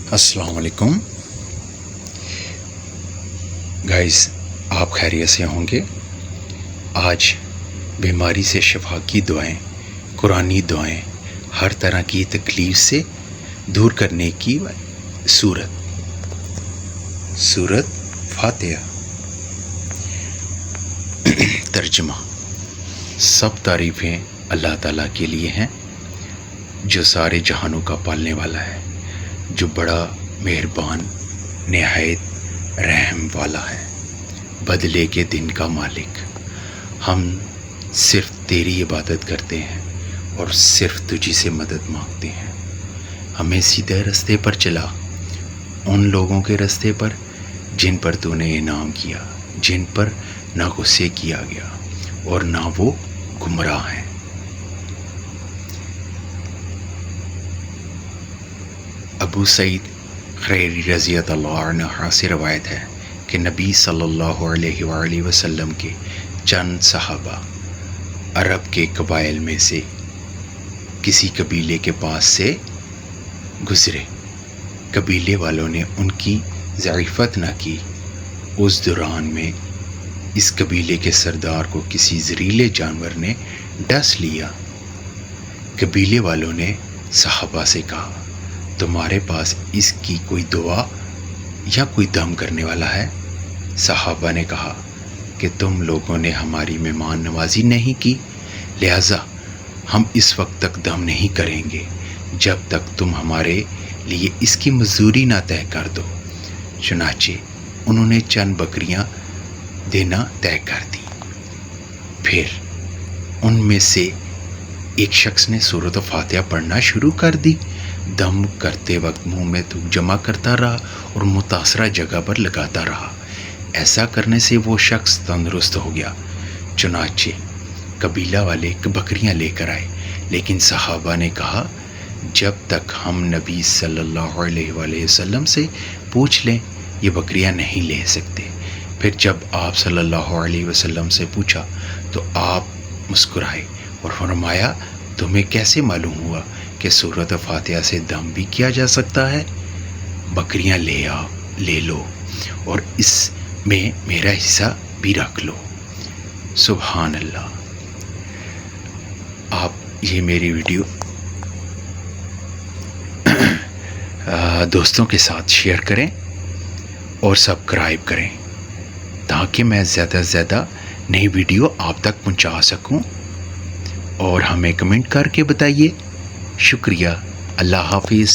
السلام علیکم گائز، آپ خیریت سے ہوں گے؟ آج بیماری سے شفا کی دعائیں، قرآنی دعائیں، ہر طرح کی تکلیف سے دور کرنے کی سورت فاتحہ۔ ترجمہ: سب تعریفیں اللہ تعالیٰ کے لیے ہیں جو سارے جہانوں کا پالنے والا ہے، جو بڑا مہربان نہایت رحم والا ہے، بدلے کے دن کا مالک۔ ہم صرف تیری عبادت کرتے ہیں اور صرف تجھی سے مدد مانگتے ہیں۔ ہمیں سیدھے رستے پر چلا، ان لوگوں کے رستے پر جن پر تو نے انعام کیا، جن پر نہ غصے کیا گیا اور نہ وہ گمراہ ہیں۔ ابو سعید خیری رضی اللہ عنہ سے روایت ہے کہ نبی صلی اللہ علیہ وآلہ وسلم کے چند صحابہ عرب کے قبائل میں سے کسی قبیلے کے پاس سے گزرے۔ قبیلے والوں نے ان کی ضیافت نہ کی۔ اس دوران میں اس قبیلے کے سردار کو کسی زہریلے جانور نے ڈس لیا۔ قبیلے والوں نے صحابہ سے کہا، تمہارے پاس اس کی کوئی دوا یا کوئی دم کرنے والا ہے؟ صحابہ نے کہا کہ تم لوگوں نے ہماری مہمان نوازی نہیں کی، لہذا ہم اس وقت تک دم نہیں کریں گے جب تک تم ہمارے لیے اس کی مزدوری نہ طے کر دو۔ چنانچہ انہوں نے چند بکریاں دینا طے کر دی۔ پھر ان میں سے ایک شخص نے سورۃ فاتحہ پڑھنا شروع کر دی۔ دم کرتے وقت منہ میں تھوک جمع کرتا رہا اور متاثرہ جگہ پر لگاتا رہا۔ ایسا کرنے سے وہ شخص تندرست ہو گیا۔ چنانچہ قبیلہ والے بکریاں لے کر آئے، لیکن صحابہ نے کہا، جب تک ہم نبی صلی اللہ علیہ وآلہ وسلم سے پوچھ لیں یہ بکریاں نہیں لے سکتے۔ پھر جب آپ صلی اللہ علیہ وسلم سے پوچھا تو آپ مسکرائے اور فرمایا، تمہیں کیسے معلوم ہوا کہ سورۃ فاتحہ سے دم بھی کیا جا سکتا ہے؟ بکریاں لے لو اور اس میں میرا حصہ بھی رکھ لو۔ سبحان اللہ۔ آپ یہ میری ویڈیو دوستوں کے ساتھ شیئر کریں اور سبسکرائب کریں تاکہ میں زیادہ سے زیادہ نئی ویڈیو آپ تک پہنچا سکوں، اور ہمیں کمنٹ کر کے بتائیے۔ شکریہ۔ اللہ حافظ۔